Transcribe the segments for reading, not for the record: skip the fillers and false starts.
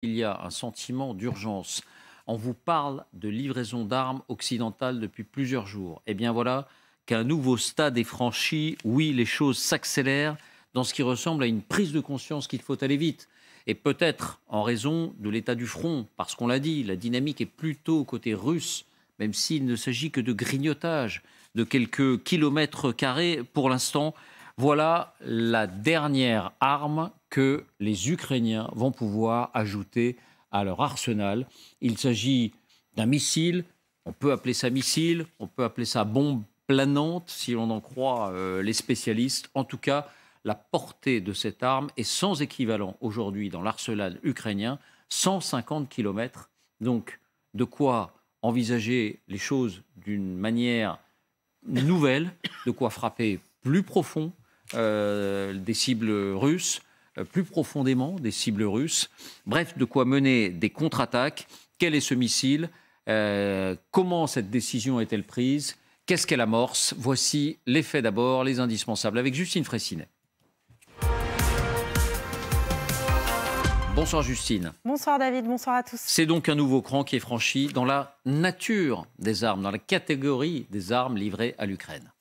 Il y a un sentiment d'urgence. On vous parle de livraison d'armes occidentales depuis plusieurs jours. Eh bien voilà qu'un nouveau stade est franchi. Oui, les choses s'accélèrent dans ce qui ressemble à une prise de conscience qu'il faut aller vite. Et peut-être en raison de l'état du front, parce qu'on l'a dit, la dynamique est plutôt côté russe, même s'il ne s'agit que de grignotage de quelques kilomètres carrés pour l'instant. Voilà la dernière arme que les Ukrainiens vont pouvoir ajouter à leur arsenal. Il s'agit d'un missile, on peut appeler ça missile, on peut appeler ça bombe planante, si l'on en croit les spécialistes. En tout cas, la portée de cette arme est sans équivalent aujourd'hui dans l'arsenal ukrainien, 150 kilomètres. Donc, de quoi envisager les choses d'une manière nouvelle, de quoi frapper plus profond des cibles russes, plus profondément des cibles russes. Bref, de quoi mener des contre-attaques. Quel est ce missile? Comment cette décision est-elle prise? Qu'est-ce qu'elle amorce? Voici les faits d'abord, les indispensables, avec Justine Fraissinet. Bonsoir Justine. Bonsoir David, bonsoir à tous. C'est donc un nouveau cran qui est franchi dans la nature des armes, dans la catégorie des armes livrées à l'Ukraine.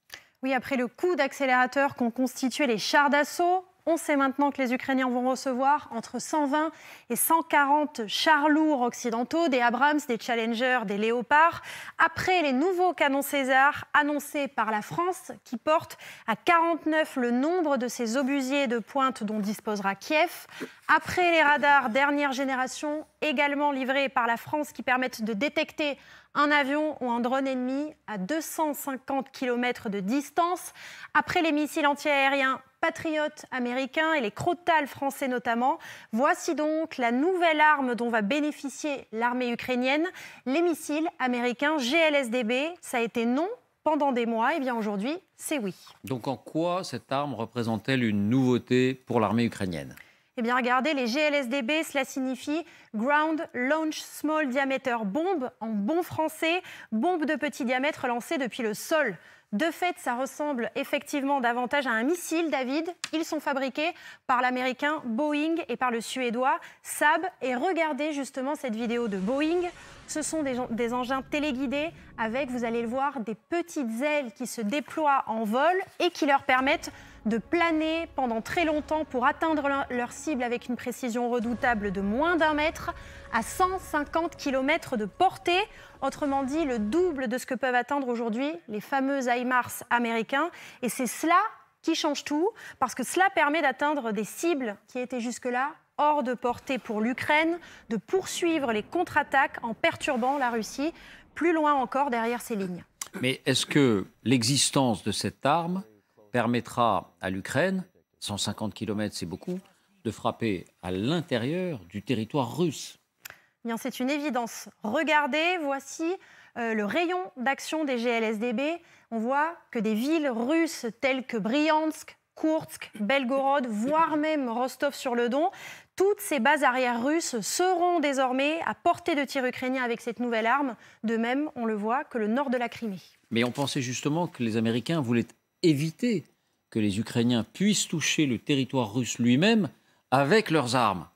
Oui, après le coup d'accélérateur qu'ont constitué les chars d'assaut, on sait maintenant que les Ukrainiens vont recevoir entre 120 et 140 chars lourds occidentaux, des Abrams, des Challenger, des Léopards. Après les nouveaux canons César annoncés par la France, qui portent à 49 le nombre de ces obusiers de pointe dont disposera Kiev. Après les radars dernière génération, également livrés par la France, qui permettent de détecter un avion ou un drone ennemi à 250 km de distance. Après les missiles antiaériens Patriot américains et les Crotales français notamment, voici donc la nouvelle arme dont va bénéficier l'armée ukrainienne, les missiles américains GLSDB. Ça a été non pendant des mois, et bien aujourd'hui, c'est oui. Donc en quoi cette arme représente-t-elle une nouveauté pour l'armée ukrainienne ? Eh bien, regardez, les GLSDB, cela signifie Ground Launch Small Diameter Bomb, en bon français, bombe de petit diamètre lancée depuis le sol. De fait, ça ressemble effectivement davantage à un missile, David. Ils sont fabriqués par l'américain Boeing et par le suédois Saab. Et regardez justement cette vidéo de Boeing. Ce sont des engins téléguidés avec, vous allez le voir, des petites ailes qui se déploient en vol et qui leur permettent de planer pendant très longtemps pour atteindre leur cible avec une précision redoutable de moins d'1 mètre à 150 km de portée. Autrement dit, le double de ce que peuvent atteindre aujourd'hui les fameux HIMARS américains. Et c'est cela qui change tout, parce que cela permet d'atteindre des cibles qui étaient jusque-là hors de portée pour l'Ukraine, de poursuivre les contre-attaques en perturbant la Russie plus loin encore derrière ses lignes. Mais est-ce que l'existence de cette arme permettra à l'Ukraine, 150 km c'est beaucoup, de frapper à l'intérieur du territoire russe? Bien, c'est une évidence. Regardez, voici le rayon d'action des GLSDB. On voit que des villes russes telles que Bryansk, Koursk, Belgorod, voire même Rostov-sur-le-Don, toutes ces bases arrières russes seront désormais à portée de tir ukrainien avec cette nouvelle arme. De même, on le voit, que le nord de la Crimée. Mais on pensait justement que les Américains voulaient éviter que les Ukrainiens puissent toucher le territoire russe lui-même avec leurs armes.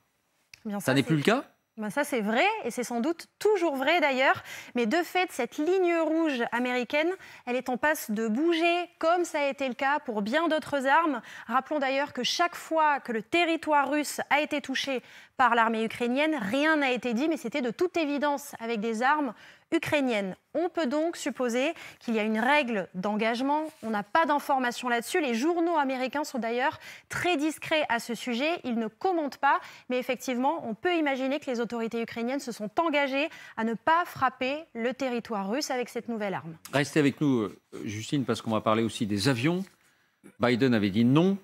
Bien, ça n'est plus le cas ? Ben ça, c'est vrai, et c'est sans doute toujours vrai d'ailleurs. Mais de fait, cette ligne rouge américaine, elle est en passe de bouger, comme ça a été le cas pour bien d'autres armes. Rappelons d'ailleurs que chaque fois que le territoire russe a été touché par l'armée ukrainienne, rien n'a été dit, mais c'était de toute évidence avec des armes ukrainiennes. On peut donc supposer qu'il y a une règle d'engagement. On n'a pas d'informations là-dessus. Les journaux américains sont d'ailleurs très discrets à ce sujet. Ils ne commentent pas. Mais effectivement, on peut imaginer que les autorités ukrainiennes se sont engagées à ne pas frapper le territoire russe avec cette nouvelle arme. Restez avec nous, Justine, parce qu'on va parler aussi des avions. Biden avait dit non.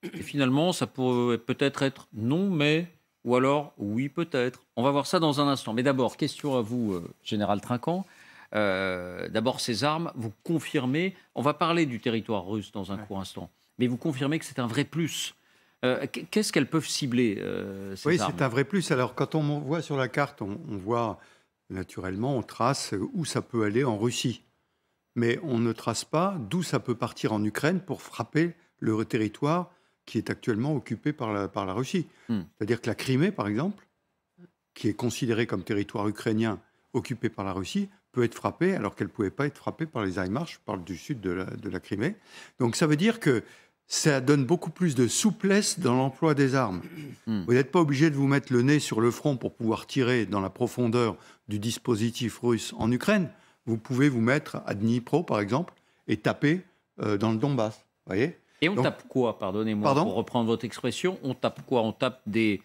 Et finalement, ça pourrait peut-être être non, mais... ou alors, oui, peut-être. On va voir ça dans un instant. Mais d'abord, question à vous, Général Trinquant. D'abord, ces armes, vous confirmez... On va parler du territoire russe dans un court instant. Mais vous confirmez que c'est un vrai plus. Qu'est-ce qu'elles peuvent cibler, ces armes ? Oui, c'est un vrai plus. Alors, quand on voit sur la carte, on voit naturellement, on trace où ça peut aller en Russie. Mais on ne trace pas d'où ça peut partir en Ukraine pour frapper le territoire qui est actuellement occupé par la Russie. C'est-à-dire que la Crimée, par exemple, qui est considéré comme territoire ukrainien occupé par la Russie, peut être frappée alors qu'elle ne pouvait pas être frappée par les HIMARS, je parle du sud de la Crimée. Donc ça veut dire que ça donne beaucoup plus de souplesse dans l'emploi des armes. Vous n'êtes pas obligé de vous mettre le nez sur le front pour pouvoir tirer dans la profondeur du dispositif russe en Ukraine. Vous pouvez vous mettre à Dnipro, par exemple, et taper dans le Donbass. Voyez ? Et on tape quoi, pardonnez-moi, pour reprendre votre expression, on tape quoi? On tape des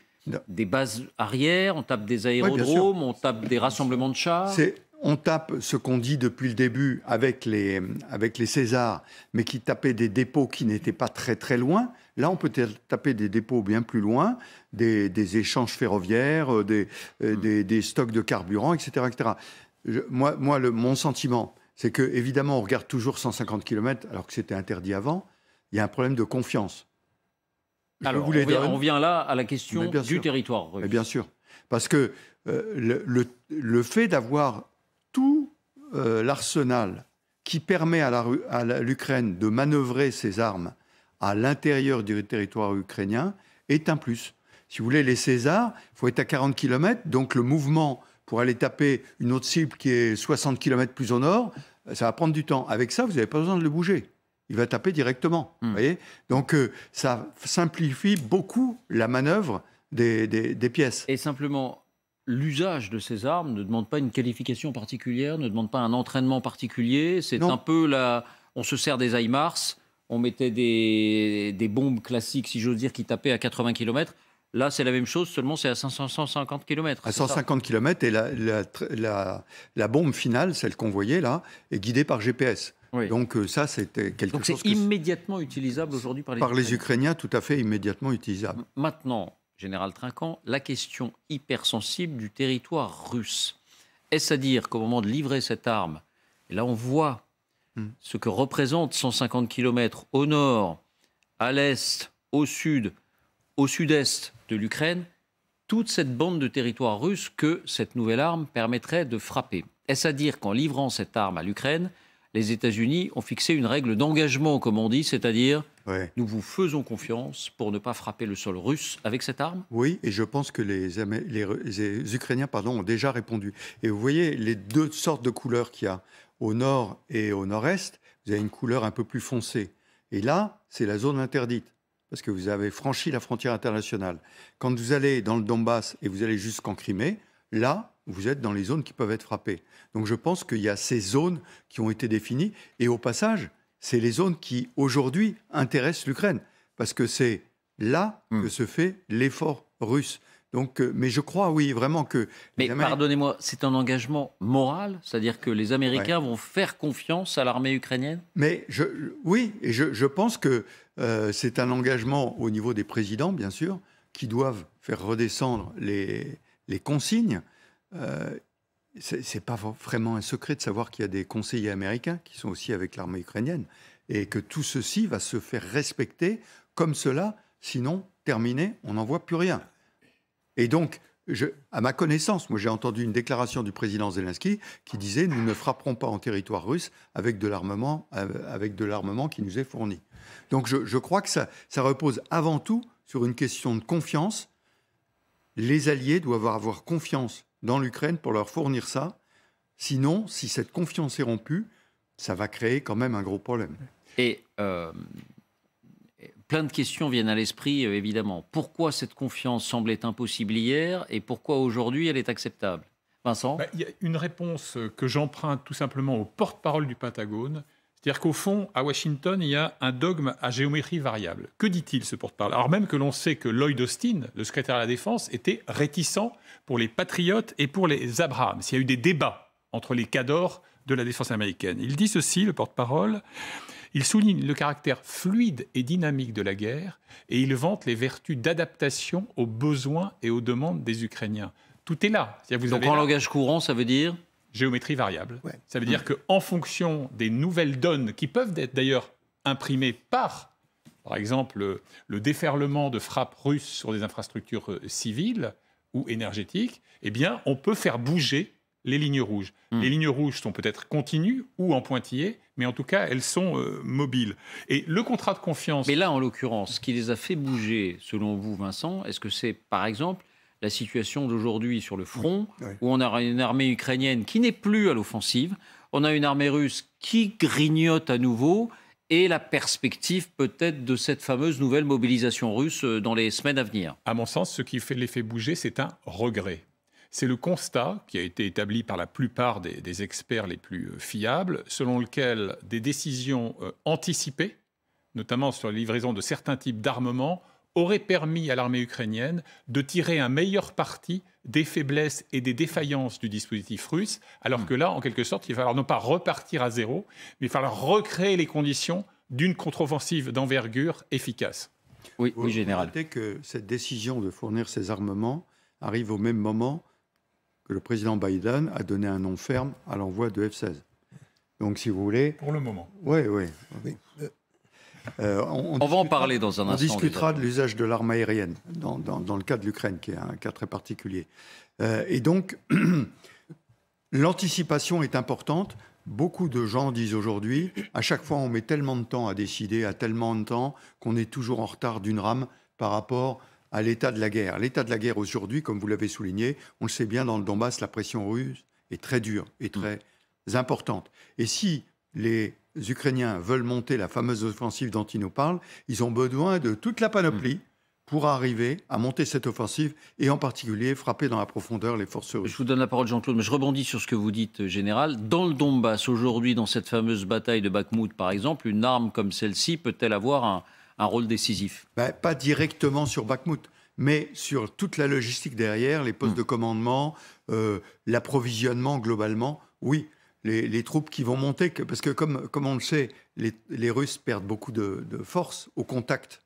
bases arrières, on tape des aérodromes, on tape des rassemblements de chars? On tape ce qu'on dit depuis le début avec les Césars, mais qui tapaient des dépôts qui n'étaient pas très très loin. Là, on peut taper des dépôts bien plus loin, des échanges ferroviaires, des stocks de carburant, etc. etc. Mon sentiment, c'est que évidemment, on regarde toujours 150 km, alors que c'était interdit avant. Il y a un problème de confiance. Alors, on vient là à la question du territoire russe. Mais bien sûr, parce que le fait d'avoir tout l'arsenal qui permet à l'Ukraine de manœuvrer ses armes à l'intérieur du territoire ukrainien est un plus. Si vous voulez, les Césars, il faut être à 40 km, donc le mouvement pour aller taper une autre cible qui est 60 km plus au nord, ça va prendre du temps. Avec ça, vous n'avez pas besoin de le bouger. Il va taper directement. Vous voyez ? Donc, ça simplifie beaucoup la manœuvre des pièces. Et simplement, l'usage de ces armes ne demande pas une qualification particulière, ne demande pas un entraînement particulier. C'est un peu là, on se sert des HIMARS, on mettait des bombes classiques, si j'ose dire, qui tapaient à 80 km. Là, c'est la même chose, seulement c'est à 150 km. À 150 km, et la bombe finale, celle qu'on voyait là, est guidée par GPS. Oui. Donc ça, c'était quelque chose... Donc c'est immédiatement utilisable aujourd'hui par les Ukrainiens. Par les Ukrainiens, tout à fait immédiatement utilisable. Maintenant, Général Trinquant, la question hypersensible du territoire russe. Est-ce à dire qu'au moment de livrer cette arme, et là on voit ce que représente 150 km au nord, à l'est, au sud, au sud-est de l'Ukraine, toute cette bande de territoire russe que cette nouvelle arme permettrait de frapper. Est-ce à dire qu'en livrant cette arme à l'Ukraine, les États-Unis ont fixé une règle d'engagement, comme on dit, c'est-à-dire nous vous faisons confiance pour ne pas frapper le sol russe avec cette arme? Oui, et je pense que les Ukrainiens ont déjà répondu. Et vous voyez les deux sortes de couleurs qu'il y a au nord et au nord-est. Vous avez une couleur un peu plus foncée. Et là, c'est la zone interdite, parce que vous avez franchi la frontière internationale. Quand vous allez dans le Donbass et vous allez jusqu'en Crimée, là, vous êtes dans les zones qui peuvent être frappées. Donc je pense qu'il y a ces zones qui ont été définies. Et au passage, c'est les zones qui, aujourd'hui, intéressent l'Ukraine. Parce que c'est là que se fait l'effort russe. Donc, mais je crois, oui, vraiment que... Mais pardonnez-moi, c'est un engagement moral? C'est-à-dire que les Américains vont faire confiance à l'armée ukrainienne? Mais oui, et je pense que c'est un engagement au niveau des présidents, bien sûr, qui doivent faire redescendre les consignes. C'est pas vraiment un secret de savoir qu'il y a des conseillers américains qui sont aussi avec l'armée ukrainienne et que tout ceci va se faire respecter comme cela, sinon, terminé, on n'en voit plus rien. Et donc, à ma connaissance, moi j'ai entendu une déclaration du président Zelensky qui disait « Nous ne frapperons pas en territoire russe avec de l'armement qui nous est fourni ». Donc je crois que ça repose avant tout sur une question de confiance. Les alliés doivent avoir confiance dans l'Ukraine pour leur fournir ça. Sinon, si cette confiance est rompue, ça va créer quand même un gros problème. Et plein de questions viennent à l'esprit, évidemment. Pourquoi cette confiance semblait impossible hier et pourquoi aujourd'hui elle est acceptable? Vincent? Il y a une réponse que j'emprunte tout simplement au porte-parole du Pentagone. C'est-à-dire qu'au fond, à Washington, il y a un dogme à géométrie variable. Que dit-il, ce porte-parole? Alors même que l'on sait que Lloyd Austin, le secrétaire à la Défense, était réticent pour les Patriotes et pour les Abrams. Il y a eu des débats entre les cadors de la défense américaine. Il dit ceci, le porte-parole, il souligne le caractère fluide et dynamique de la guerre et il vante les vertus d'adaptation aux besoins et aux demandes des Ukrainiens. Tout est là. Donc en langage courant, ça veut dire? Géométrie variable. Ouais. Ça veut dire qu'en fonction des nouvelles donnes, qui peuvent être d'ailleurs imprimées par exemple, le déferlement de frappes russes sur des infrastructures civiles ou énergétiques, eh bien, on peut faire bouger les lignes rouges. Les lignes rouges sont peut-être continues ou en pointillés, mais en tout cas, elles sont mobiles. Et le contrat de confiance... Mais là, en l'occurrence, ce qui les a fait bouger, selon vous, Vincent, est-ce que c'est, par exemple, la situation d'aujourd'hui sur le front, Oui. où on a une armée ukrainienne qui n'est plus à l'offensive, on a une armée russe qui grignote à nouveau, et la perspective peut-être de cette fameuse nouvelle mobilisation russe dans les semaines à venir. À mon sens, ce qui les fait bouger, c'est un regret. C'est le constat qui a été établi par la plupart des experts les plus fiables, selon lequel des décisions anticipées, notamment sur la livraison de certains types d'armements, auraient permis à l'armée ukrainienne de tirer un meilleur parti des faiblesses et des défaillances du dispositif russe, alors que là, en quelque sorte, il va falloir non pas repartir à zéro, mais il va falloir recréer les conditions d'une contre-offensive d'envergure efficace. Oui, oui, général. Notez que cette décision de fournir ces armements arrive au même moment que le président Biden a donné un nom ferme à l'envoi de F-16. Donc, si vous voulez... Pour le moment. Oui. On va en parler dans un instant. On discutera de l'usage de l'arme aérienne dans le cas de l'Ukraine, qui est un cas très particulier. Et donc, l'anticipation est importante. Beaucoup de gens disent aujourd'hui, à chaque fois on met tellement de temps à décider, à tellement de temps, qu'on est toujours en retard d'une rame par rapport à l'état de la guerre. L'état de la guerre aujourd'hui, comme vous l'avez souligné, on le sait bien, dans le Donbass, la pression russe est très dure et très importante. Et si les Ukrainiens veulent monter la fameuse offensive dont ils nous parlent, ils ont besoin de toute la panoplie pour arriver à monter cette offensive et en particulier frapper dans la profondeur les forces russes. Je vous donne la parole, Jean-Claude, mais je rebondis sur ce que vous dites, Général. Dans le Donbass, aujourd'hui, dans cette fameuse bataille de Bakhmout, par exemple, une arme comme celle-ci peut-elle avoir un rôle décisif? Pas directement sur Bakhmout, mais sur toute la logistique derrière, les postes de commandement, l'approvisionnement globalement, oui. Les troupes qui vont monter, parce que comme on le sait, les Russes perdent beaucoup de force au contact.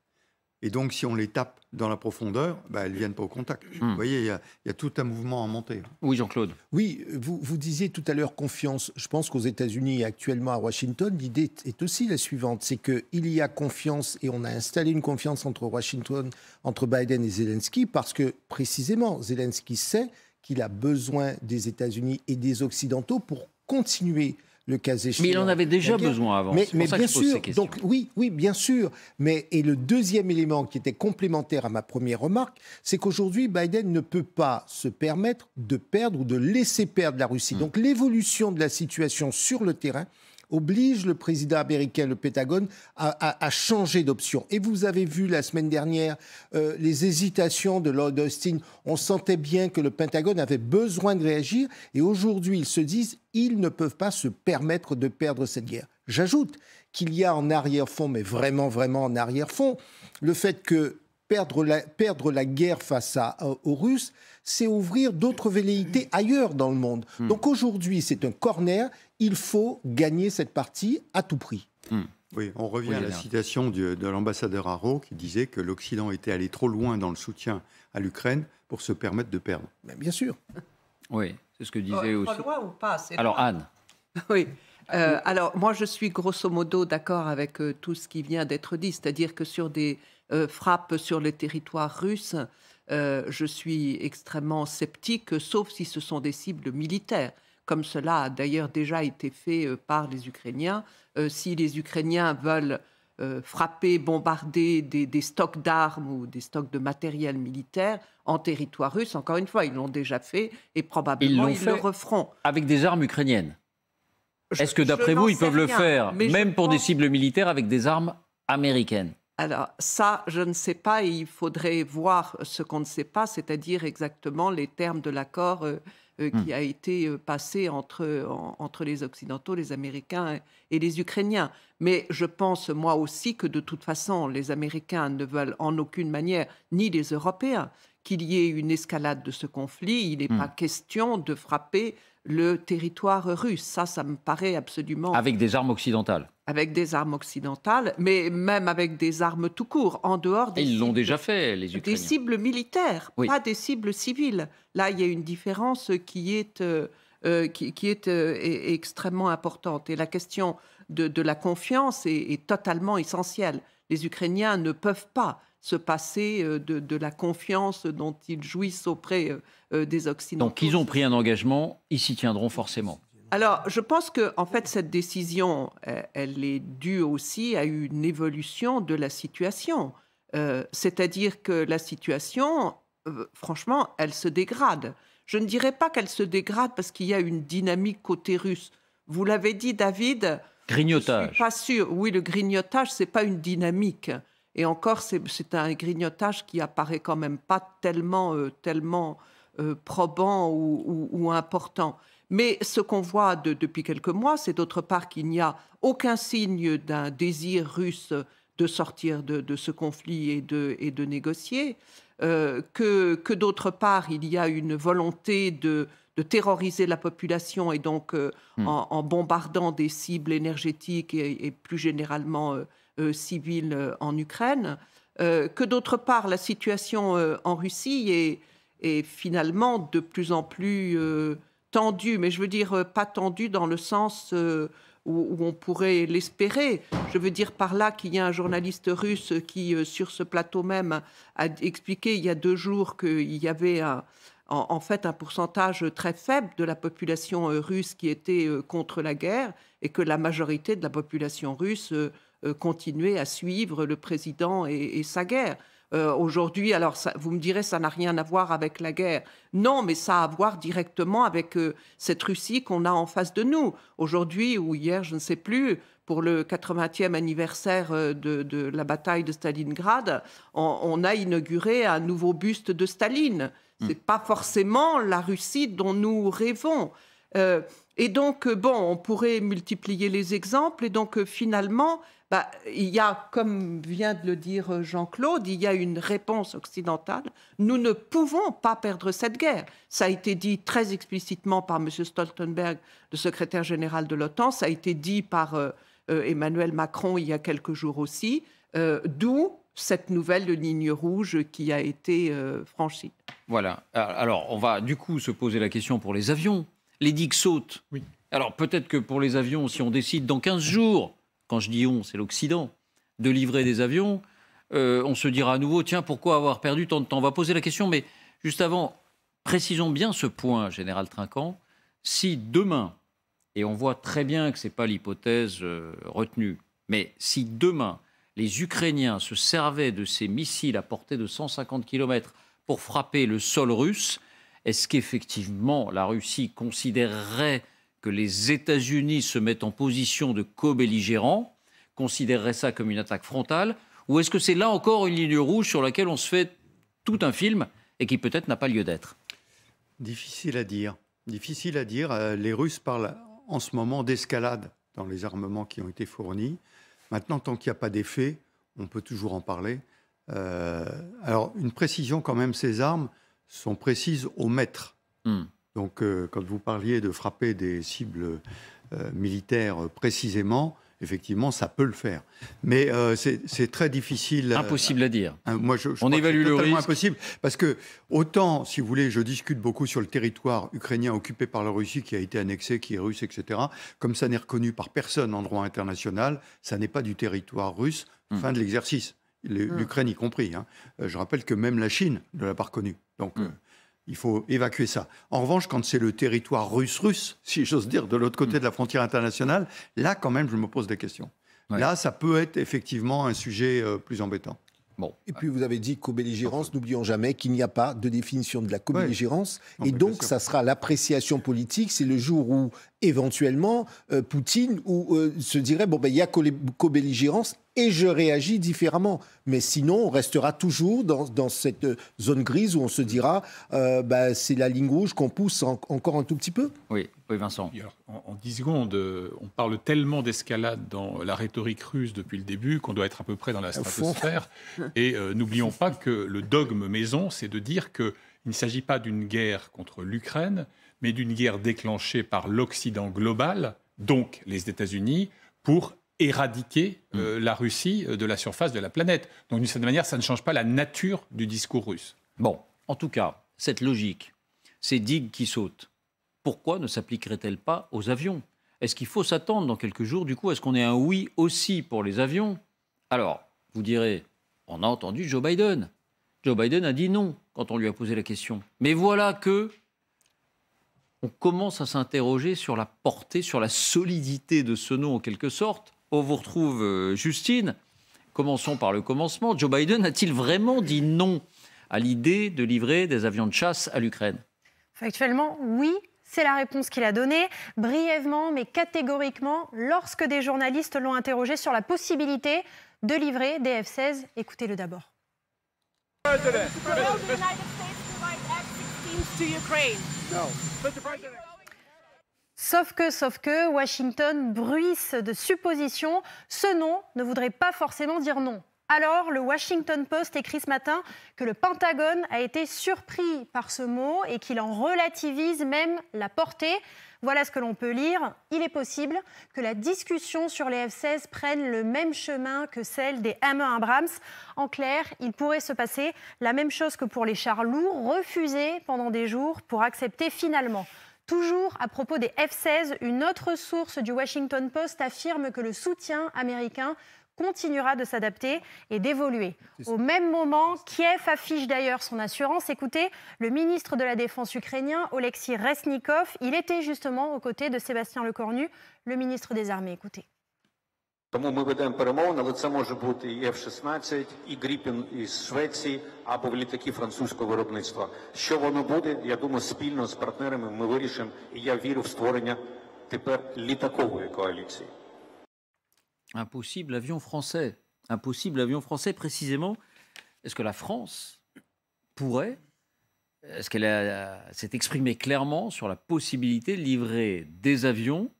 Et donc, si on les tape dans la profondeur, elles ne viennent pas au contact. Vous voyez, il y a tout un mouvement à monter. Oui, Jean-Claude. Oui, vous disiez tout à l'heure confiance. Je pense qu'aux États-Unis, actuellement à Washington, l'idée est aussi la suivante. C'est qu'il y a confiance et on a installé une confiance entre Biden et Zelensky parce que, précisément, Zelensky sait qu'il a besoin des États-Unis et des Occidentaux pour continuer le cas échéant. Mais il en avait déjà besoin avant. Mais pour ça bien que je pose sûr, ces questions. donc oui, bien sûr. Et le deuxième élément qui était complémentaire à ma première remarque, c'est qu'aujourd'hui, Biden ne peut pas se permettre de perdre ou de laisser perdre la Russie. Donc l'évolution de la situation sur le terrain oblige le président américain, le Pentagone, à changer d'option. Et vous avez vu la semaine dernière les hésitations de Lloyd Austin. On sentait bien que le Pentagone avait besoin de réagir. Et aujourd'hui, ils se disent, ils ne peuvent pas se permettre de perdre cette guerre. J'ajoute qu'il y a en arrière-fond, mais vraiment en arrière-fond, le fait que perdre la guerre face aux Russes, c'est ouvrir d'autres velléités ailleurs dans le monde. Donc aujourd'hui, c'est un corner. Il faut gagner cette partie à tout prix. Oui, on revient à la citation de l'ambassadeur Haro qui disait que l'Occident était allé trop loin dans le soutien à l'Ukraine pour se permettre de perdre. Mais bien sûr. Oui, c'est ce que disait aussi. Trop loin ou pas? Alors, Anne. Oui. Alors, moi, je suis grosso modo d'accord avec tout ce qui vient d'être dit, c'est-à-dire que sur des frappes sur le territoire russe, je suis extrêmement sceptique, sauf si ce sont des cibles militaires, comme cela a d'ailleurs déjà été fait par les Ukrainiens. Si les Ukrainiens veulent frapper, bombarder des stocks d'armes ou des stocks de matériel militaire en territoire russe, encore une fois, ils l'ont déjà fait et probablement ils le referont. Avec des armes ukrainiennes. Est-ce que d'après vous, ils peuvent le faire, même pour des cibles militaires, avec des armes américaines? Alors ça, je ne sais pas, et il faudrait voir ce qu'on ne sait pas, c'est-à-dire exactement les termes de l'accord qui a été passé entre les Occidentaux, les Américains et les Ukrainiens. Mais je pense, moi aussi, que de toute façon, les Américains ne veulent en aucune manière, ni les Européens, qu'il y ait une escalade de ce conflit. Il n'est pas question de frapper le territoire russe. Ça me paraît absolument... Avec des armes occidentales. Avec des armes occidentales, mais même avec des armes tout court, en dehors des Ils l'ont déjà fait, les Ukrainiens. Des cibles militaires, pas des cibles civiles. Là, il y a une différence qui est extrêmement importante. Et la question de la confiance est totalement essentielle. Les Ukrainiens ne peuvent pas se passer de la confiance dont ils jouissent auprès des Occidentaux. Donc, ils ont pris un engagement, ils s'y tiendront forcément. Alors, je pense que, en fait, cette décision, elle est due aussi à une évolution de la situation. C'est-à-dire que la situation franchement, elle se dégrade. Je ne dirais pas qu'elle se dégrade parce qu'il y a une dynamique côté russe. Vous l'avez dit, David. Grignotage. Je ne suis pas sûre. Oui, le grignotage, ce n'est pas une dynamique. Et encore, c'est un grignotage qui apparaît quand même pas tellement probant ou important. Mais ce qu'on voit depuis quelques mois, c'est d'autre part qu'il n'y a aucun signe d'un désir russe de sortir de ce conflit et de négocier, que d'autre part, il y a une volonté de terroriser la population et donc en bombardant des cibles énergétiques et plus généralement civiles en Ukraine, que d'autre part, la situation en Russie est finalement de plus en plus tendue, mais je veux dire pas tendue dans le sens où on pourrait l'espérer. Je veux dire par là qu'il y a un journaliste russe qui, sur ce plateau même, a expliqué il y a 2 jours qu'il y avait en fait un pourcentage très faible de la population russe qui était contre la guerre et que la majorité de la population russe continuait à suivre le président et sa guerre. Aujourd'hui, alors vous me direz, ça n'a rien à voir avec la guerre. Non, mais ça a à voir directement avec cette Russie qu'on a en face de nous. Aujourd'hui ou hier, je ne sais plus, pour le 80e anniversaire de la bataille de Stalingrad, on a inauguré un nouveau buste de Staline. Ce n'est pas forcément la Russie dont nous rêvons. Et donc, on pourrait multiplier les exemples. Et donc, finalement, il y a, comme vient de le dire Jean-Claude, il y a une réponse occidentale. Nous ne pouvons pas perdre cette guerre. Ça a été dit très explicitement par M. Stoltenberg, le secrétaire général de l'OTAN. Ça a été dit par Emmanuel Macron il y a quelques jours aussi. D'où cette nouvelle ligne rouge qui a été franchie. Voilà. Alors, on va du coup se poser la question pour les avions. Les digues sautent. Oui. Alors, peut-être que pour les avions, si on décide dans 15 jours, quand je dis on, c'est l'Occident, de livrer des avions, on se dira à nouveau, tiens, pourquoi avoir perdu tant de temps ? On va poser la question, mais juste avant, précisons bien ce point, Général Trinquant. Si demain, et on voit très bien que ce n'est pas l'hypothèse retenue, mais si demain, les Ukrainiens se servaient de ces missiles à portée de 150 km pour frapper le sol russe, est-ce qu'effectivement la Russie considérerait que les États-Unis se mettent en position de co-belligérants, considérerait ça comme une attaque frontale, ou est-ce que c'est là encore une ligne rouge sur laquelle on se fait tout un film et qui peut-être n'a pas lieu d'être ? Difficile à dire. Difficile à dire. Les Russes parlent en ce moment d'escalade dans les armements qui ont été fournis. Maintenant, tant qu'il n'y a pas d'effet, on peut toujours en parler. Alors, une précision quand même, ces armes sont précises au mètre. Donc, quand vous parliez de frapper des cibles militaires précisément, effectivement, ça peut le faire. Mais c'est très difficile. Impossible à dire. Moi, je on évalue le risque. Impossible. Parce que, autant, si vous voulez, je discute beaucoup sur le territoire ukrainien occupé par la Russie, qui a été annexé, qui est russe, etc. Comme ça n'est reconnu par personne en droit international, ça n'est pas du territoire russe. Fin de l'exercice. L'Ukraine y compris. Hein. Je rappelle que même la Chine ne l'a pas reconnu. Donc, il faut évacuer ça. En revanche, quand c'est le territoire russe, si j'ose dire, de l'autre côté de la frontière internationale, là, quand même, je me pose des questions. Ouais. Là, ça peut être effectivement un sujet plus embêtant. Bon. Et puis, vous avez dit co-belligérance. N'oublions jamais qu'il n'y a pas de définition de la co-belligérance. Ouais. Et donc, ça sera l'appréciation politique. C'est le jour où, éventuellement, Poutine se dirait, il y a co-belligérance et je réagis différemment. Mais sinon, on restera toujours dans cette zone grise où on se dira, c'est la ligne rouge qu'on pousse encore un tout petit peu. Oui, Vincent. Alors, en 10 secondes, on parle tellement d'escalade dans la rhétorique russe depuis le début qu'on doit être à peu près dans la stratosphère. Et n'oublions pas que le dogme maison, c'est de dire qu'il ne s'agit pas d'une guerre contre l'Ukraine, mais d'une guerre déclenchée par l'Occident global, donc les États-Unis, pour éradiquer la Russie de la surface de la planète. Donc, d'une certaine manière, ça ne change pas la nature du discours russe. Bon, en tout cas, cette logique, ces digues qui sautent, pourquoi ne s'appliquerait-elle pas aux avions ? Est-ce qu'il faut s'attendre dans quelques jours, du coup, est-ce qu'on ait un oui aussi pour les avions ? Alors, vous direz, on a entendu Joe Biden. Joe Biden a dit non quand on lui a posé la question. Mais voilà que on commence à s'interroger sur la portée, sur la solidité de ce nom en quelque sorte. On vous retrouve Justine. Commençons par le commencement. Joe Biden a-t-il vraiment dit non à l'idée de livrer des avions de chasse à l'Ukraine? Factuellement, oui. C'est la réponse qu'il a donnée, brièvement mais catégoriquement, lorsque des journalistes l'ont interrogé sur la possibilité de livrer des F-16. Écoutez-le d'abord. Sauf que, Washington bruisse de suppositions. Ce non ne voudrait pas forcément dire non. Alors, le Washington Post écrit ce matin que le Pentagone a été surpris par ce mot et qu'il en relativise même la portée. Voilà ce que l'on peut lire. Il est possible que la discussion sur les F-16 prenne le même chemin que celle des Hammer Abrams. En clair, il pourrait se passer la même chose que pour les chars lourds, refusés pendant des jours pour accepter finalement. Toujours à propos des F-16, une autre source du Washington Post affirme que le soutien américain continuera de s'adapter et d'évoluer. Au même moment, Kiev affiche d'ailleurs son assurance. Écoutez, le ministre de la Défense ukrainien, Oleksiy Reznikov, il était justement aux côtés de Sébastien Lecornu, le ministre des Armées. Écoutez. Тому ми ведемо перемовини, але це може бути і F-16, і Gripen із Швеції, або в літаки французького виробництва. Що воно буде, я думаю, спільно з партнерами ми вирішимо, і я вірю в створення тепер літакової коаліції. Impossible avion français. Impossible avion français, précisément. Est-ce que la France pourrait, est-ce qu'elle s'est exprimée clairement sur la possibilité de livrer des avions?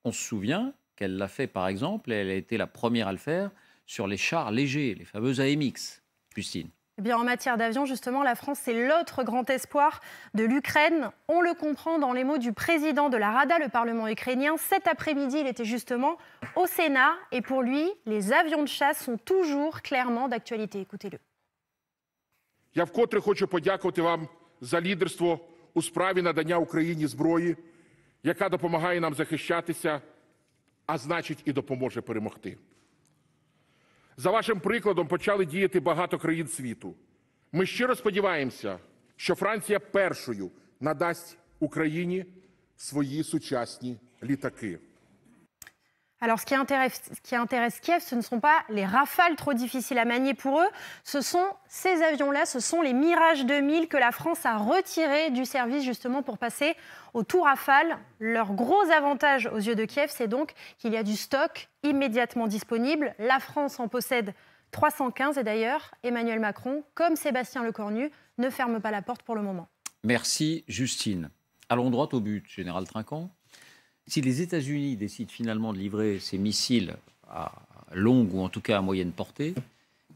On se souvient qu'elle l'a fait, par exemple, et elle a été la première à le faire sur les chars légers, les fameux AMX, Justine. Eh bien, en matière d'avions, justement, la France, c'est l'autre grand espoir de l'Ukraine. On le comprend dans les mots du président de la Rada, le Parlement ukrainien. Cet après-midi, il était justement au Sénat. Et pour lui, les avions de chasse sont toujours clairement d'actualité. Écoutez-le. Я вкотре хочу подякувати вам за лідерство у справі надання Україні зброї, яка допомагає нам захищатися, а значить і допоможе перемогти. За вашим прикладом почали діяти багато країн світу. Ми щиро сподіваємося, що Франція першою надасть Україні свої сучасні літаки. Alors, ce qui intéresse Kiev, ce ne sont pas les Rafales trop difficiles à manier pour eux. Ce sont ces avions-là, ce sont les Mirage 2000 que la France a retirés du service justement pour passer au tout Rafale. Leur gros avantage aux yeux de Kiev, c'est donc qu'il y a du stock immédiatement disponible. La France en possède 315 et d'ailleurs, Emmanuel Macron, comme Sébastien Lecornu, ne ferme pas la porte pour le moment. Merci Justine. Allons droit au but, Général Trinquant. Si les États-Unis décident finalement de livrer ces missiles à longue ou en tout cas à moyenne portée,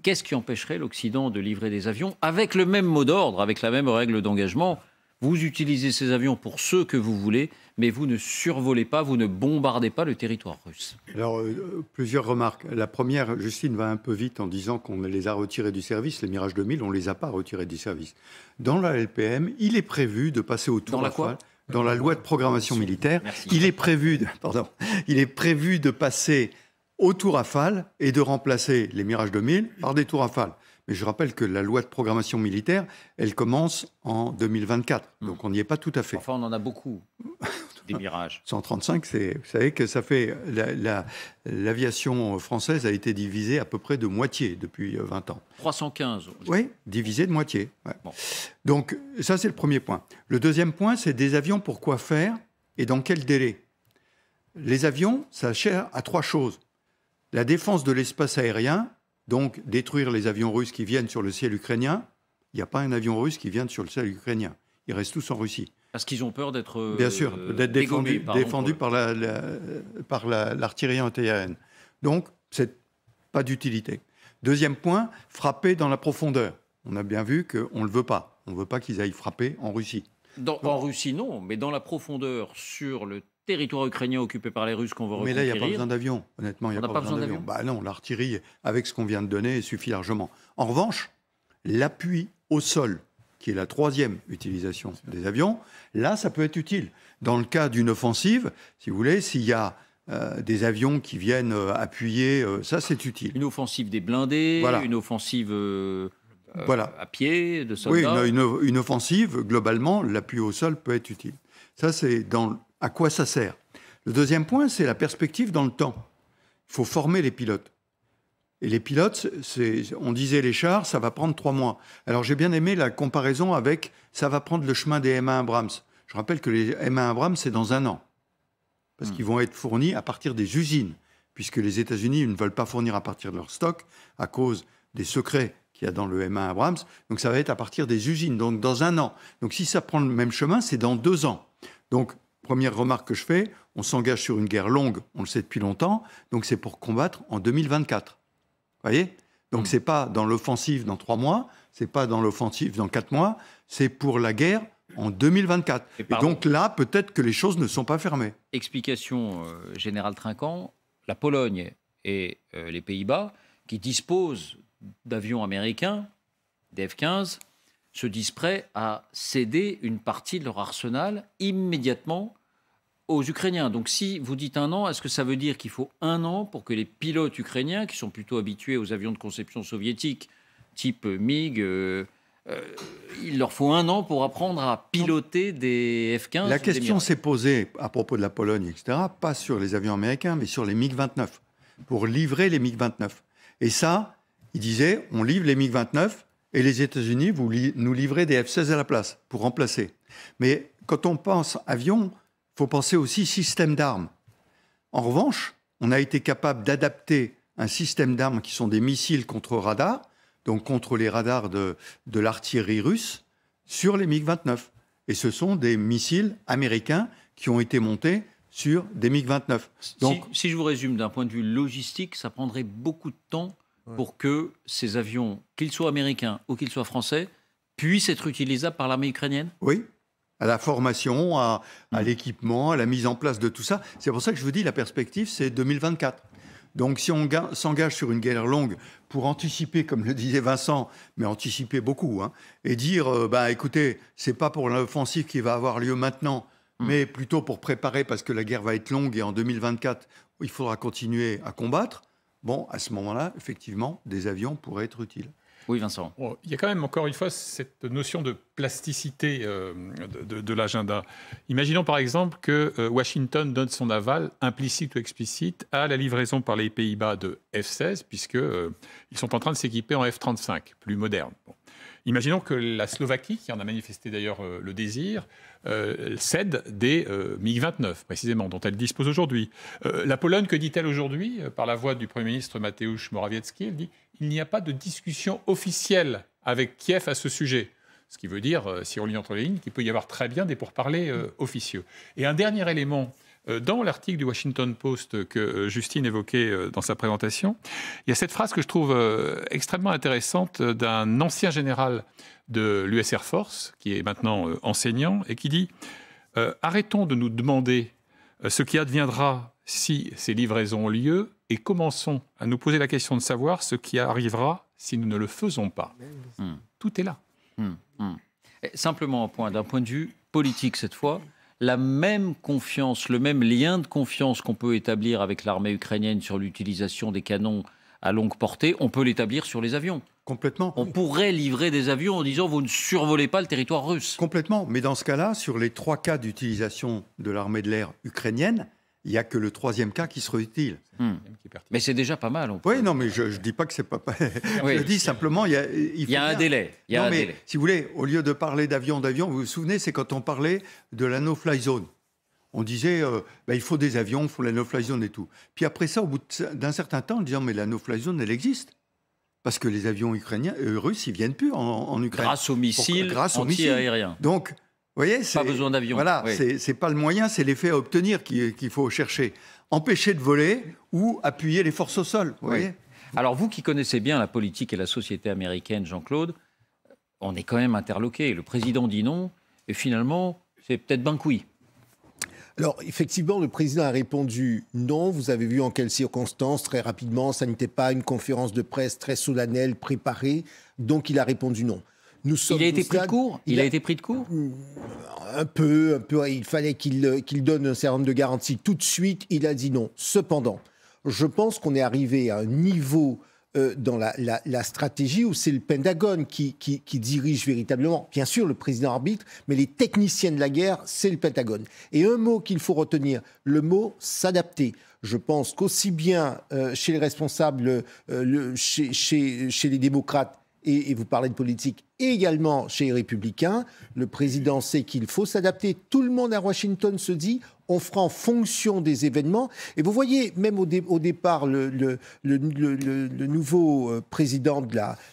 qu'est-ce qui empêcherait l'Occident de livrer des avions avec le même mot d'ordre, avec la même règle d'engagement? Vous utilisez ces avions pour ceux que vous voulez, mais vous ne survolez pas, vous ne bombardez pas le territoire russe. Alors, plusieurs remarques. La première, Justine va un peu vite en disant qu'on les a retirés du service. Les Mirage 2000, on ne les a pas retirés du service. Dans la LPM, il est prévu de passer au tour Rafale. Dans la loi de programmation militaire, il est prévu de passer au tour Rafale et de remplacer les Mirage 2000 par des tours Rafale. Mais je rappelle que la loi de programmation militaire, elle commence en 2024. Donc on n'y est pas tout à fait. Enfin, on en a beaucoup, des Mirages. 135, vous savez que ça fait... L'aviation française a été divisée à peu près de moitié depuis 20 ans. 315. Oui, divisée de moitié. Ouais. Bon. Donc ça, c'est le premier point. Le deuxième point, c'est des avions pour quoi faire et dans quel délai. Les avions, ça sert à trois choses. La défense de l'espace aérien, donc détruire les avions russes qui viennent sur le ciel ukrainien. Il n'y a pas un avion russe qui vienne sur le ciel ukrainien. Ils restent tous en Russie. Parce qu'ils ont peur d'être bien sûr, d'être défendus par l'artillerie antiaérienne. Donc, c'est pas d'utilité. Deuxième point, frapper dans la profondeur. On a bien vu qu'on ne le veut pas. On ne veut pas qu'ils aillent frapper en Russie. En Russie, non, mais dans la profondeur, sur le territoire ukrainien occupé par les Russes qu'on veut reconquérir. Mais là, il n'y a pas besoin d'avion. Honnêtement, il n'y a pas besoin d'avion. Bah non, l'artillerie, avec ce qu'on vient de donner, suffit largement. En revanche, l'appui au sol, qui est la troisième utilisation des avions, là, ça peut être utile. Dans le cas d'une offensive, si vous voulez, s'il y a des avions qui viennent appuyer, ça, c'est utile. Une offensive des blindés, voilà. Une offensive à pied, de soldats. Oui, une offensive, globalement, l'appui au sol peut être utile. Ça, c'est à quoi ça sert. Le deuxième point, c'est la perspective dans le temps. Il faut former les pilotes. Et les pilotes, on disait les chars, ça va prendre 3 mois. Alors j'ai bien aimé la comparaison avec ça va prendre le chemin des M1 Abrams. Je rappelle que les M1 Abrams, c'est dans 1 an. Parce qu'ils vont être fournis à partir des usines, puisque les États-Unis ne veulent pas fournir à partir de leur stock à cause des secrets qu'il y a dans le M1 Abrams. Donc ça va être à partir des usines, donc dans 1 an. Donc si ça prend le même chemin, c'est dans 2 ans. Donc, première remarque que je fais, on s'engage sur une guerre longue, on le sait depuis longtemps, donc c'est pour combattre en 2024. Vous voyez ? Donc c'est pas dans l'offensive dans 3 mois, c'est pas dans l'offensive dans 4 mois, c'est pour la guerre en 2024. Et donc là, peut-être que les choses ne sont pas fermées. Explication générale Trinquant, la Pologne et les Pays-Bas, qui disposent d'avions américains, des F-15, se disent prêts à céder une partie de leur arsenal immédiatement aux Ukrainiens. Donc si vous dites 1 an, est-ce que ça veut dire qu'il faut 1 an pour que les pilotes ukrainiens, qui sont plutôt habitués aux avions de conception soviétique, type MiG, il leur faut 1 an pour apprendre à piloter des F-15 ? La question s'est posée à propos de la Pologne, etc., pas sur les avions américains, mais sur les MiG-29, pour livrer les MiG-29. Et ça, ils disaient, on livre les MiG-29, et les États-Unis, vous nous livrez des F-16 à la place, pour remplacer. Mais quand on pense avion, il faut penser aussi système d'armes. En revanche, on a été capable d'adapter un système d'armes qui sont des missiles contre radar, donc contre les radars de l'artillerie russe, sur les MiG-29. Et ce sont des missiles américains qui ont été montés sur des MiG-29. Donc, si je vous résume d'un point de vue logistique, ça prendrait beaucoup de temps pour que ces avions, qu'ils soient américains ou qu'ils soient français, puissent être utilisables par l'armée ukrainienne ? Oui. À la formation, à l'équipement, à la mise en place de tout ça. C'est pour ça que je vous dis, la perspective, c'est 2024. Donc si on s'engage sur une guerre longue pour anticiper, comme le disait Vincent, mais anticiper beaucoup, et dire, écoutez, c'est pas pour l'offensive qui va avoir lieu maintenant, mais plutôt pour préparer, parce que la guerre va être longue et en 2024, il faudra continuer à combattre. Bon, à ce moment-là, effectivement, des avions pourraient être utiles. Oui, Vincent. Bon, il y a quand même, encore une fois, cette notion de plasticité de l'agenda. Imaginons par exemple que Washington donne son aval, implicite ou explicite, à la livraison par les Pays-Bas de F-16, puisqu'ils sont en train de s'équiper en F-35, plus moderne. Bon. Imaginons que la Slovaquie, qui en a manifesté d'ailleurs le désir, cède des MiG-29, précisément, dont elle dispose aujourd'hui. La Pologne, que dit-elle aujourd'hui, par la voix du Premier ministre Mateusz Morawiecki? Elle dit il n'y a pas de discussion officielle avec Kiev à ce sujet. Ce qui veut dire, si on lit entre les lignes, qu'il peut y avoir très bien des pourparlers officieux. Et un dernier élément, dans l'article du Washington Post que Justine évoquait dans sa présentation, il y a cette phrase que je trouve extrêmement intéressante d'un ancien général de l'US Air Force, qui est maintenant enseignant, et qui dit « Arrêtons de nous demander ce qui adviendra si ces livraisons ont lieu et commençons à nous poser la question de savoir ce qui arrivera si nous ne le faisons pas. » Tout est là. Simplement d'un point de vue politique cette fois, la même confiance, le même lien de confiance qu'on peut établir avec l'armée ukrainienne sur l'utilisation des canons à longue portée, on peut l'établir sur les avions. Complètement. On pourrait livrer des avions en disant vous ne survolez pas le territoire russe. Complètement. Mais dans ce cas-là, sur les 3 cas d'utilisation de l'armée de l'air ukrainienne, il n'y a que le 3e cas qui serait utile. Mais c'est déjà pas mal. Oui, non, mais je ne dis pas que c'est pas... Oui. Je dis simplement, il y a un délai. Si vous voulez, au lieu de parler d'avion, vous vous souvenez, c'est quand on parlait de la no-fly zone. On disait, il faut des avions, il faut la no-fly zone et tout. Puis après ça, au bout d'un certain temps, on disait, mais la no-fly zone, elle existe. Parce que les avions ukrainiens, russes, ils ne viennent plus en Ukraine. Grâce aux missiles anti-aériens. Donc, vous voyez, pas besoin d'avion. Voilà, c'est pas le moyen, c'est l'effet à obtenir qu'il faut chercher. Empêcher de voler ou appuyer les forces au sol. Vous voyez. Alors vous qui connaissez bien la politique et la société américaine, Jean-Claude, on est quand même interloqué. Le président dit non, et finalement, c'est peut-être ben couille. Alors, effectivement, le président a répondu non. Vous avez vu en quelles circonstances, très rapidement. Ça n'était pas une conférence de presse très solennelle, préparée. Donc, il a répondu non. Il a été pris de court ? Il a été pris de court ? Un peu. Il fallait qu'il donne un certain nombre de garanties tout de suite. Il a dit non. Cependant, je pense qu'on est arrivé à un niveau dans la stratégie où c'est le Pentagone qui dirige véritablement. Bien sûr, le président arbitre, mais les techniciens de la guerre, c'est le Pentagone. Et un mot qu'il faut retenir, le mot s'adapter. Je pense qu'aussi bien chez les responsables, chez les démocrates, et vous parlez de politique, et également chez les républicains, le président sait qu'il faut s'adapter. Tout le monde à Washington se dit, on fera en fonction des événements. Et vous voyez, même au départ, le nouveau président,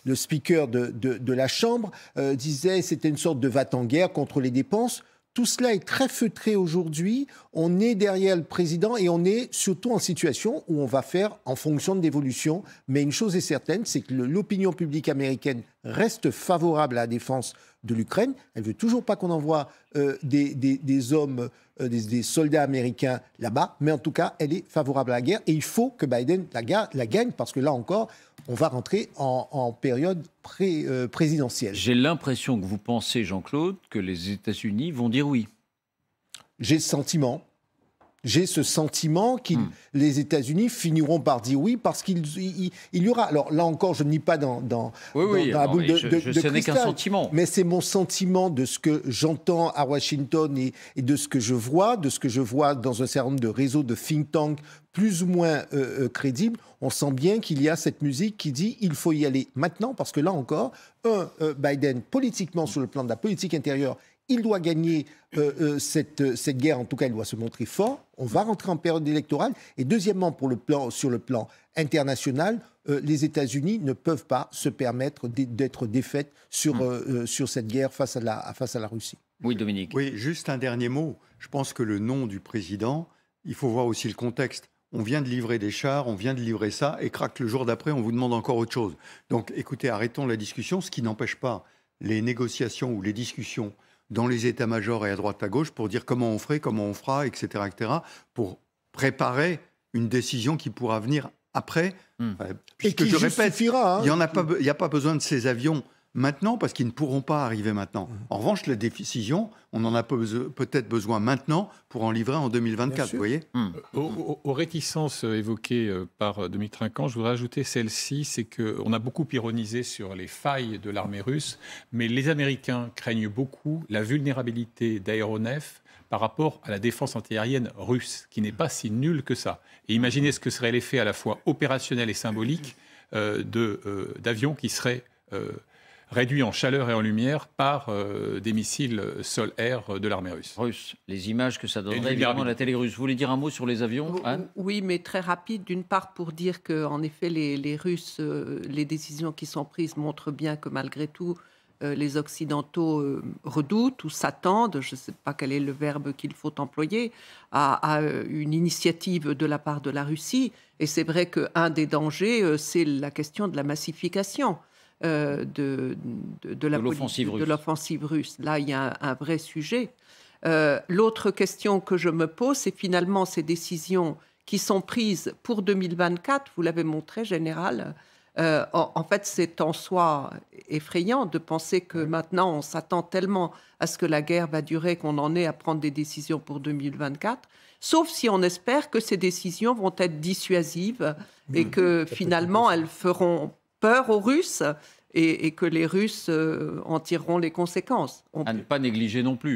le speaker de la Chambre, disait que c'était une sorte de va-t-en-guerre contre les dépenses. Tout cela est très feutré aujourd'hui. On est derrière le président et on est surtout en situation où on va faire en fonction de l'évolution. Mais une chose est certaine, c'est que l'opinion publique américaine reste favorable à la défense de l'Ukraine. Elle ne veut toujours pas qu'on envoie des hommes, des soldats américains là-bas. Mais en tout cas, elle est favorable à la guerre. Et il faut que Biden la gagne parce que là encore, on va rentrer en période présidentielle. J'ai l'impression que vous pensez, Jean-Claude, que les États-Unis vont dire oui. J'ai ce sentiment que les États-Unis finiront par dire oui parce qu'il y aura... Alors là encore, je ne nie pas dans la boule de cristal. Ce n'est qu'un sentiment. Mais c'est mon sentiment de ce que j'entends à Washington et de ce que je vois, dans un certain nombre de réseaux de think tanks plus ou moins crédibles. On sent bien qu'il y a cette musique qui dit il faut y aller maintenant parce que là encore, Biden, politiquement, sur le plan de la politique intérieure, il doit gagner cette guerre, en tout cas, il doit se montrer fort. On va rentrer en période électorale. Et deuxièmement, sur le plan international, les États-Unis ne peuvent pas se permettre d'être défaites sur cette guerre face à la Russie. Oui, Dominique. Oui, juste un dernier mot. Je pense que le nom du président, il faut voir aussi le contexte. On vient de livrer des chars, on vient de livrer ça, et crac, le jour d'après, on vous demande encore autre chose. Donc, écoutez, arrêtons la discussion, ce qui n'empêche pas les négociations ou les discussions dans les états-majors et à droite à gauche pour dire comment on ferait, comment on fera, etc., pour préparer une décision qui pourra venir après. Puisque, et qui je répète, suffira, il n'y a pas besoin de ces avions maintenant parce qu'ils ne pourront pas arriver maintenant. En revanche, la décision, on en a peut-être besoin maintenant pour en livrer en 2024, vous voyez. Aux réticences évoquées par Dominique Trinquant, je voudrais ajouter celle-ci, c'est qu'on a beaucoup ironisé sur les failles de l'armée russe, mais les Américains craignent beaucoup la vulnérabilité d'aéronefs par rapport à la défense antiaérienne russe, qui n'est pas si nulle que ça. Et imaginez ce que serait l'effet à la fois opérationnel et symbolique d'avions qui seraient réduits en chaleur et en lumière par des missiles sol-air de l'armée russe. Les images que ça donnerait évidemment à la télé russe. Vous voulez dire un mot sur les avions, Anne ? Oui, mais très rapide. D'une part, pour dire qu'en effet, les Russes, les décisions qui sont prises montrent bien que malgré tout, les Occidentaux redoutent ou s'attendent, je ne sais pas quel est le verbe qu'il faut employer, à une initiative de la part de la Russie. Et c'est vrai qu'un des dangers, c'est la question de la massification. De l'offensive russe. Là, il y a un vrai sujet. L'autre question que je me pose, c'est finalement ces décisions qui sont prises pour 2024, vous l'avez montré, Général. En fait, c'est en soi effrayant de penser que maintenant, on s'attend tellement à ce que la guerre va durer qu'on en est à prendre des décisions pour 2024, sauf si on espère que ces décisions vont être dissuasives et que finalement, elles feront peur aux Russes et que les Russes en tireront les conséquences. À ne pas négliger non plus.